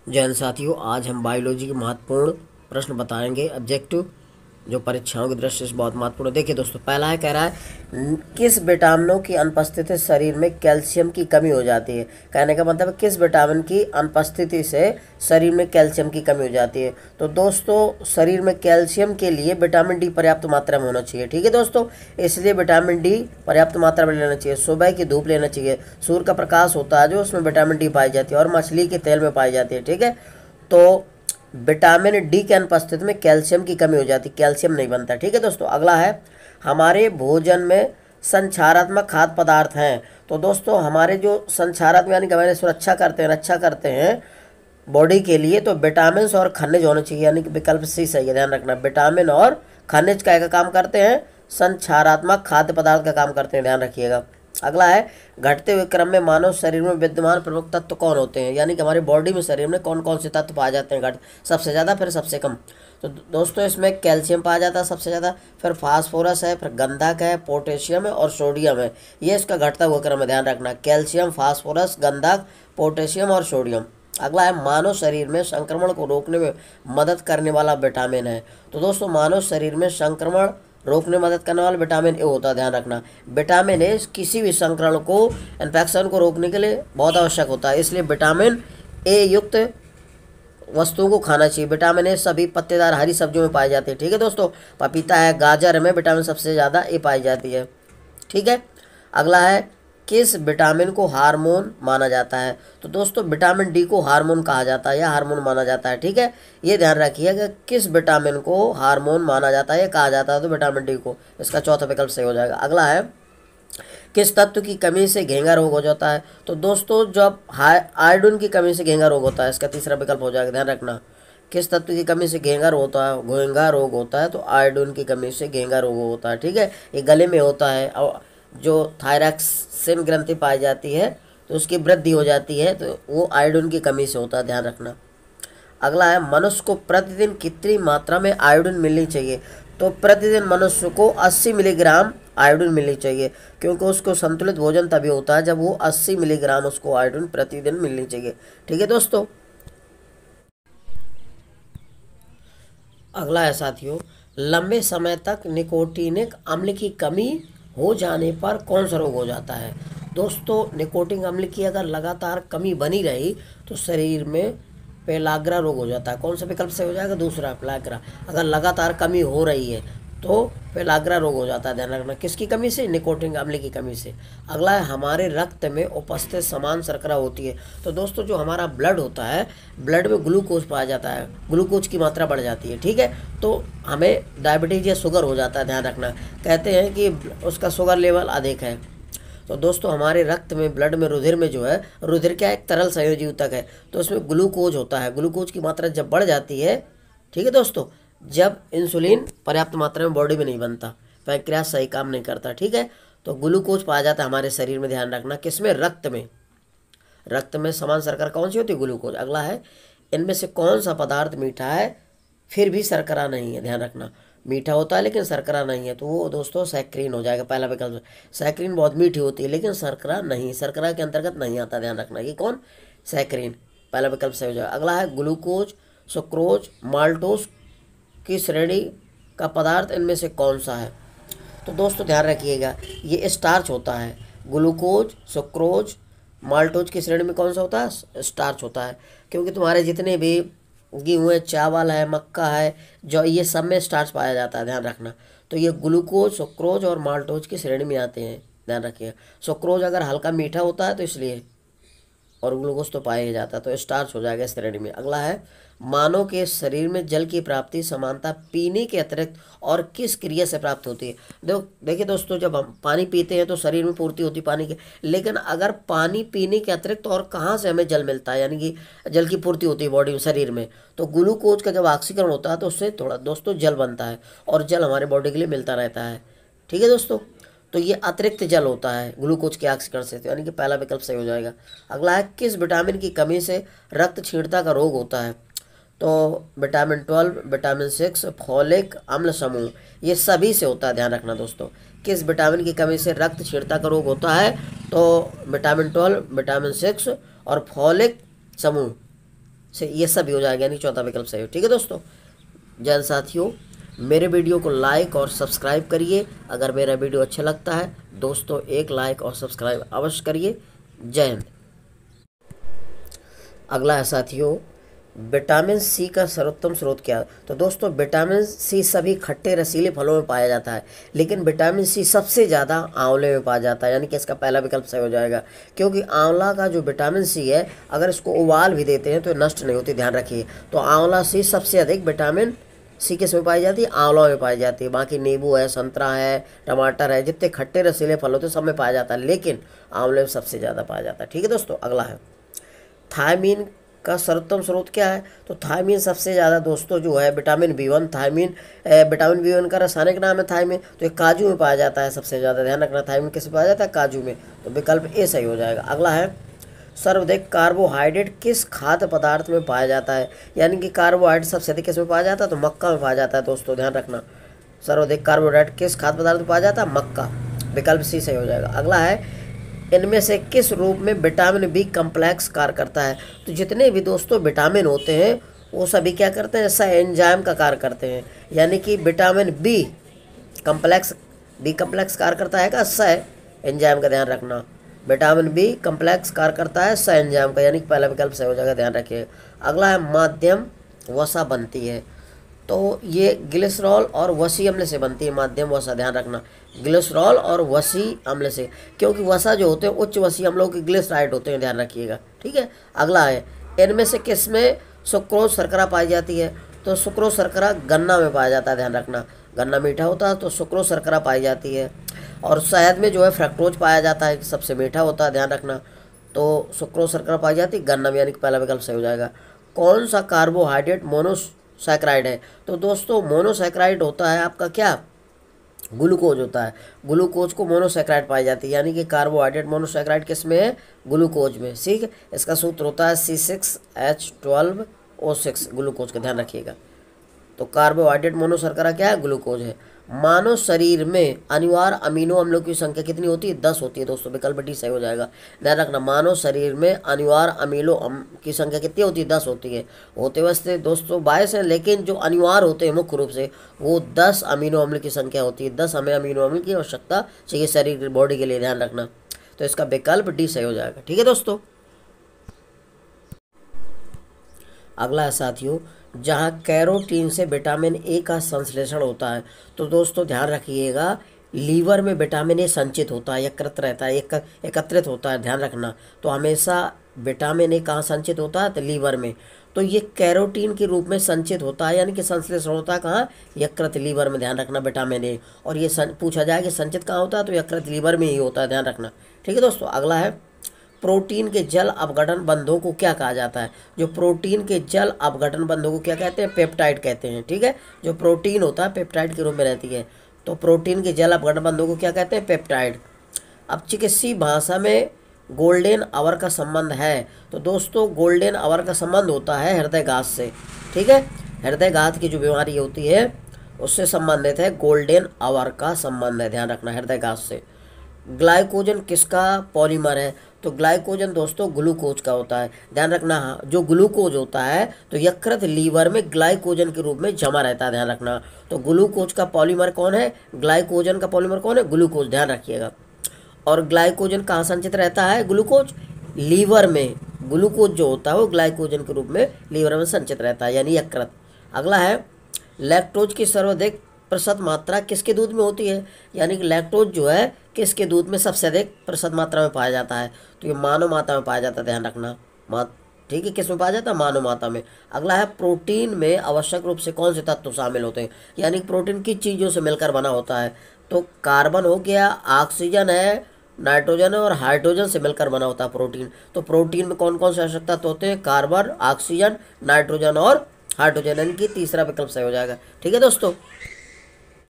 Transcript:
जय हिंद साथियों, आज हम बायोलॉजी के महत्वपूर्ण प्रश्न बताएंगे। ऑब्जेक्टिव जो परीक्षाओं की दृष्टि से बहुत महत्वपूर्ण है। देखिए दोस्तों, पहला है, कह रहा है किस विटामिनों की अनुपस्थिति से शरीर में कैल्शियम की कमी हो जाती है। कहने का मतलब है किस विटामिन की अनुपस्थिति से शरीर में कैल्शियम की कमी हो जाती है। तो दोस्तों, शरीर में कैल्शियम के लिए विटामिन डी पर्याप्त मात्रा में होना चाहिए। ठीक है दोस्तों, इसलिए विटामिन डी पर्याप्त मात्रा में लेना चाहिए। सुबह की धूप लेना चाहिए। सूर्य का प्रकाश होता है जो, उसमें विटामिन डी पाई जाती है और मछली के तेल में पाई जाती है। ठीक है, तो विटामिन डी के अनुपस्थिति में कैल्शियम की कमी हो जाती है, कैल्शियम नहीं बनता। ठीक है दोस्तों, अगला है, हमारे भोजन में संक्षारात्मक खाद्य पदार्थ हैं। तो दोस्तों, हमारे जो संक्षारात्मक यानी कि हमारे सुरक्षा करते हैं, रक्षा करते हैं बॉडी के लिए, तो विटामिन और खनिज होने चाहिए। यानी कि विकल्प सी सही है, ध्यान रखना। विटामिन और खनिज का काम करते हैं, संक्षारात्मक खाद्य पदार्थ का काम करते हैं, ध्यान रखिएगा। अगला है, घटते हुए क्रम में मानव शरीर में विद्यमान प्रमुख तत्व कौन होते हैं। यानी कि हमारी बॉडी में, शरीर में कौन कौन से तत्व पाए जाते हैं, घट सबसे ज़्यादा फिर सबसे कम। तो दोस्तों, इसमें कैल्शियम पाया जाता है सबसे ज़्यादा, फिर फास्फोरस है, फिर गंधक है, पोटेशियम है और सोडियम है। ये इसका घटता हुआ क्रम है, ध्यान रखना। कैल्शियम, फास्फोरस, गंधक, पोटेशियम और सोडियम। अगला है, मानव शरीर में संक्रमण को रोकने में मदद करने वाला विटामिन है। तो दोस्तों, मानव शरीर में संक्रमण रोकने में मदद करने वाला विटामिन ए होता है, ध्यान रखना। विटामिन ए किसी भी संक्रमण को, इन्फेक्शन को रोकने के लिए बहुत आवश्यक होता है, इसलिए विटामिन ए युक्त वस्तुओं को खाना चाहिए। विटामिन ए सभी पत्तेदार हरी सब्जियों में पाई जाती है। ठीक है दोस्तों, पपीता है, गाजर में विटामिन सबसे ज़्यादा ए पाई जाती है। ठीक है, अगला है, किस विटामिन को हार्मोन माना जाता है। तो दोस्तों, विटामिन डी को हार्मोन कहा जाता है या हार्मोन माना जाता है। ठीक है, ये ध्यान रखिएगा, किस विटामिन को हार्मोन माना जाता है, कहा जाता है, तो विटामिन डी को। इसका चौथा विकल्प सही हो जाएगा। अगला है, किस तत्व की कमी से घेंगा रोग हो जाता है। तो दोस्तों, जब आयोडीन की कमी से घेंगा रोग होता है, इसका तीसरा विकल्प हो जाएगा, ध्यान रखना। किस तत्व की कमी से घेंगा रोग होता है, तो आयोडीन की कमी से घेंगा रोग होता है। ठीक है, ये गले में होता है, और जो थायरॉक्सिन ग्रंथि पाई जाती है तो उसकी वृद्धि हो जाती है, तो वो आयोडीन की कमी से होता है, ध्यान रखना। अगला है, मनुष्य को प्रतिदिन कितनी मात्रा में आयोडीन मिलनी चाहिए। तो प्रतिदिन मनुष्य को 80 मिलीग्राम आयोडीन मिलनी चाहिए, क्योंकि उसको संतुलित भोजन तभी होता है जब वो 80 मिलीग्राम उसको आयोडीन प्रतिदिन मिलनी चाहिए। ठीक है दोस्तों, अगला है साथियों, लंबे समय तक निकोटिनिक अम्ल की कमी हो जाने पर कौन सा रोग हो जाता है। दोस्तों, निकोटिन अम्ल की अगर लगातार कमी बनी रही तो शरीर में पेलाग्रा रोग हो जाता है। कौन सा विकल्प से हो जाएगा, दूसरा, पेलाग्रा। अगर लगातार कमी हो रही है तो पेलाग्रा रोग हो जाता है, ध्यान रखना। किसकी कमी से, निकोटिन अम्ल की कमी से। अगला है, हमारे रक्त में उपस्थित समान शर्करा होती है। तो दोस्तों, जो हमारा ब्लड होता है, ब्लड में ग्लूकोज पाया जाता है, ग्लूकोज की मात्रा बढ़ जाती है। ठीक है, तो हमें डायबिटीज या शुगर हो जाता है, ध्यान रखना। कहते हैं कि उसका शुगर लेवल अधिक है। तो दोस्तों, हमारे रक्त में, ब्लड में, रुधिर में जो है, रुधिर क्या एक तरल संयोजी ऊतक है, तो उसमें ग्लूकोज होता है। ग्लूकोज की मात्रा जब बढ़ जाती है, ठीक है दोस्तों, जब इंसुलिन पर्याप्त मात्रा में बॉडी में नहीं बनता, पैंक्रियास सही काम नहीं करता। ठीक है, तो ग्लूकोज पाया जाता है हमारे शरीर में, ध्यान रखना। किसमें, रक्त में। रक्त में समान शर्करा कौन सी होती है, ग्लूकोज। अगला है, इनमें से कौन सा पदार्थ मीठा है फिर भी शर्करा नहीं है, ध्यान रखना। मीठा होता है लेकिन शर्करा नहीं है, तो वो दोस्तों सैक्रीन हो जाएगा, पहला विकल्प। सैक्रीन बहुत मीठी होती है लेकिन शर्करा नहीं, शर्करा के अंतर्गत नहीं आता, ध्यान रखना। ये कौन, सैक्रीन, पहला विकल्प सही हो जाएगा। अगला है, ग्लूकोज, सुक्रोज, माल्टोज की श्रेणी का पदार्थ इनमें से कौन सा है। तो दोस्तों, ध्यान रखिएगा, ये स्टार्च होता है। ग्लूकोज, सुक्रोज, माल्टोज की श्रेणी में कौन सा होता है, स्टार्च होता है। क्योंकि तुम्हारे जितने भी गेहूँ है, चावल है, मक्का है, जो ये सब में स्टार्च पाया जाता है, ध्यान रखना। तो ये ग्लूकोज, सुक्रोज और माल्टोज की श्रेणी में आते हैं, ध्यान रखिएगा। सुक्रोज अगर हल्का मीठा होता है तो इसलिए, और ग्लूकोज तो पाया जाता है, तो स्टार्च हो जाएगा इस श्रेणी में। अगला है, मानव के शरीर में जल की प्राप्ति समानता पीने के अतिरिक्त और किस क्रिया से प्राप्त होती है। देखिए दोस्तों, जब हम पानी पीते हैं तो शरीर में पूर्ति होती है पानी की, लेकिन अगर पानी पीने के अतिरिक्त और कहाँ से हमें जल मिलता है, यानी कि जल की पूर्ति होती है बॉडी में, शरीर में, तो ग्लूकोज का जब ऑक्सीकरण होता है तो उससे थोड़ा दोस्तों जल बनता है, और जल हमारे बॉडी के लिए मिलता रहता है। ठीक है दोस्तों, तो ये अतिरिक्त जल होता है ग्लूकोज के ऑक्सीकरण से, यानी कि पहला विकल्प सही हो जाएगा। अगला है, किस विटामिन की कमी से रक्त क्षीणता का रोग होता है। तो विटामिन 12, विटामिन 6, फॉलिक अम्ल समूह, ये सभी से होता है, ध्यान रखना दोस्तों। किस विटामिन की कमी से रक्त क्षीणता का रोग होता है, तो विटामिन 12, विटामिन 6 और फॉलिक समूह से ये सब हो जाएगा, यानी चौथा विकल्प सही हो। ठीक है दोस्तों, जय साथियों, मेरे वीडियो को लाइक और सब्सक्राइब करिए। अगर मेरा वीडियो अच्छा लगता है दोस्तों, एक लाइक और सब्सक्राइब अवश्य करिए। जय हिंद। अगला है साथियों, विटामिन सी का सर्वोत्तम स्रोत क्या है? तो दोस्तों विटामिन सी सभी खट्टे रसीले फलों में पाया जाता है, लेकिन विटामिन सी सबसे ज़्यादा आंवले में पाया जाता है, यानी कि इसका पहला विकल्प सही हो जाएगा। क्योंकि आंवला का जो विटामिन सी है, अगर इसको उबाल भी देते हैं तो नष्ट नहीं होती, ध्यान रखिए। तो आंवला सी सबसे अधिक विटामिन सी किस में पाई जाती है? आंवला में पाई जाती है। बाकी नींबू है, संतरा है, टमाटर है, जितने खट्टे रसीले फल होते हैं सब में पाया जाता है, लेकिन आंवले में सबसे ज़्यादा पाया जाता है। ठीक है दोस्तों, अगला है थायमीन का सर्वोत्तम स्रोत क्या है? तो थायमीन सबसे ज़्यादा दोस्तों जो है vitamin B1, thymine vitamin B1 का रासायनिक नाम है थायमीन। तो ये काजू में पाया जाता है सबसे ज़्यादा, ध्यान रखना। थायमीन किस में पाया जाता है? काजू में। तो विकल्प ए सही हो जाएगा। अगला है सर्वाधिक कार्बोहाइड्रेट किस खाद्य पदार्थ में पाया जाता है? यानी कि कार्बोहाइड्रेट सबसे अधिक किस में पाया जाता है? तो मक्का में पाया जाता है दोस्तों, ध्यान रखना। सर्वाधिक कार्बोहाइड्रेट किस खाद्य पदार्थ में पाया जाता है? मक्का। विकल्प सी सही हो जाएगा। अगला है इनमें से किस रूप में विटामिन बी कम्प्लेक्स कार्य करता है? तो जितने भी दोस्तों विटामिन होते हैं वो सभी क्या करते हैं? सह एंजाइम का कार्य करते हैं, यानी कि विटामिन बी कम्प्लेक्स कार्य करता है का सह एंजाइम का, ध्यान रखना। विटामिन बी कम्प्लेक्स कार्य करता है सह एंजाइम का, यानी कि पहला विकल्प सही हो जाएगा, ध्यान रखिए। अगला है माध्यम वसा बनती है, तो ये ग्लिसरॉल और वसी अम्ल से बनती है माध्यम वसा, ध्यान रखना। ग्लिसरॉल और वसी अम्ल से, क्योंकि वसा जो होते हैं उच्च वसी अम्लों के ग्लिसराइड होते हैं, ध्यान रखिएगा। ठीक है, अगला है इनमें से किस में सुक्रोज शर्करा पाई जाती है? तो सुक्रोज शर्करा गन्ना में पाया जाता है, ध्यान रखना। गन्ना मीठा होता है तो सुक्रोज शर्करा पाई जाती है। और शहद में जो है फ्रक्टोज पाया जाता है, सबसे मीठा होता है, ध्यान रखना। तो सुक्रोज शर्करा पाई जाती है गन्ना में, यानी कि पहला विकल्प सही हो जाएगा। कौन सा कार्बोहाइड्रेट मोनोसैकराइड है? तो दोस्तों मोनोसैकराइड होता है आपका क्या? ग्लूकोज होता है। ग्लूकोज को मोनोसैकराइड पाई जाती है, यानी कि कार्बोहाइड्रेट मोनोसैकराइड किस में है? ग्लूकोज में। ठीक है, इसका सूत्र होता है C6H12O6, ग्लूकोज का, ध्यान रखिएगा। तो कार्बोहाइड्रेट मोनोशर्करा क्या है? ग्लूकोज है। मानव शरीर में अनिवार्य अमीनो अम्लों की संख्या कितनी होती है? 10 होती है दोस्तों, विकल्प डी सही हो जाएगा। ध्यान रखना, मानव शरीर में अनिवार्य अमीनो की संख्या कितनी होती है? 10 होती है। होते वैसे दोस्तों 22 है, लेकिन जो अनिवार्य होते हैं मुख्य रूप से वो 10 अमीनो अम्ल की संख्या होती है। 10 हमें अमीनो अम्ल की आवश्यकता चाहिए शरीर बॉडी के लिए, ध्यान रखना। तो इसका विकल्प डी सही हो जाएगा। ठीक है दोस्तों, अगला है साथियों, जहाँ कैरोटीन से विटामिन ए का संश्लेषण होता है। तो दोस्तों ध्यान रखिएगा, लीवर में विटामिन ए संचित होता है, एकत्रित रहता है, एकत्रित होता है, ध्यान रखना। तो हमेशा विटामिन ए कहाँ संचित होता है? तो लीवर में। तो ये कैरोटीन के रूप में संचित होता है, यानी कि संश्लेषण होता है कहाँ? यकृत लीवर में, ध्यान रखना, विटामिन ए। और ये पूछा जाए कि संचित कहाँ होता है? तो यकृत लीवर में ही होता है, ध्यान रखना। ठीक है दोस्तों, अगला है प्रोटीन के जल अपघटन बंधों को क्या कहा जाता है? जो प्रोटीन के जल अपघटन बंधों को क्या कहते हैं? पेप्टाइड कहते हैं। ठीक है, जो प्रोटीन होता है पेप्टाइड के रूप में रहती है, तो प्रोटीन के जल अपघटन बंधों को क्या कहते हैं? पेप्टाइड। अब चिकित्सीय भाषा में गोल्डन आवर का संबंध है, तो दोस्तों गोल्डन आवर का संबंध होता है हृदयघात से। ठीक है, हृदयघात की जो बीमारी होती है उससे संबंधित है, गोल्डन आवर का संबंध है, ध्यान रखना, हृदयघात से। ग्लाइकोजन किसका पॉलीमर है? तो ग्लाइकोजन दोस्तों ग्लूकोज का होता है, ध्यान रखना। हाँ, जो ग्लूकोज होता है तो यकृत लीवर में ग्लाइकोजन के रूप में जमा रहता है, ध्यान रखना। तो ग्लूकोज का पॉलीमर कौन है? ग्लाइकोजन का पॉलीमर कौन है? ग्लूकोज, ध्यान रखिएगा। और ग्लाइकोजन कहाँ संचित रहता है? ग्लूकोज लीवर में। ग्लूकोज जो होता है वो ग्लाइकोजन के रूप में लीवर में संचित रहता है, यानी यकृत। अगला है लैक्टोज की सर्वाधिक प्रतिशत मात्रा किसके दूध में होती है? यानी कि लैक्टोज जो है किसके दूध में सबसे अधिक प्रतिशत मात्रा में पाया जाता है? तो ये मानव माता में पाया जाता है, ध्यान रखना। ठीक है, किस में पाया जाता है? मानव माता में। अगला है प्रोटीन में आवश्यक रूप से कौन से तत्व शामिल होते हैं? यानी प्रोटीन किस चीज़ों से मिलकर बना होता है? तो कार्बन हो गया, ऑक्सीजन है, नाइट्रोजन है और हाइड्रोजन से मिलकर बना होता है प्रोटीन। तो प्रोटीन में कौन कौन से आवश्यक तत्व होते हैं? कार्बन, ऑक्सीजन, नाइट्रोजन और हाइड्रोजन, यानी कि तीसरा विकल्प सही हो जाएगा। ठीक है दोस्तों।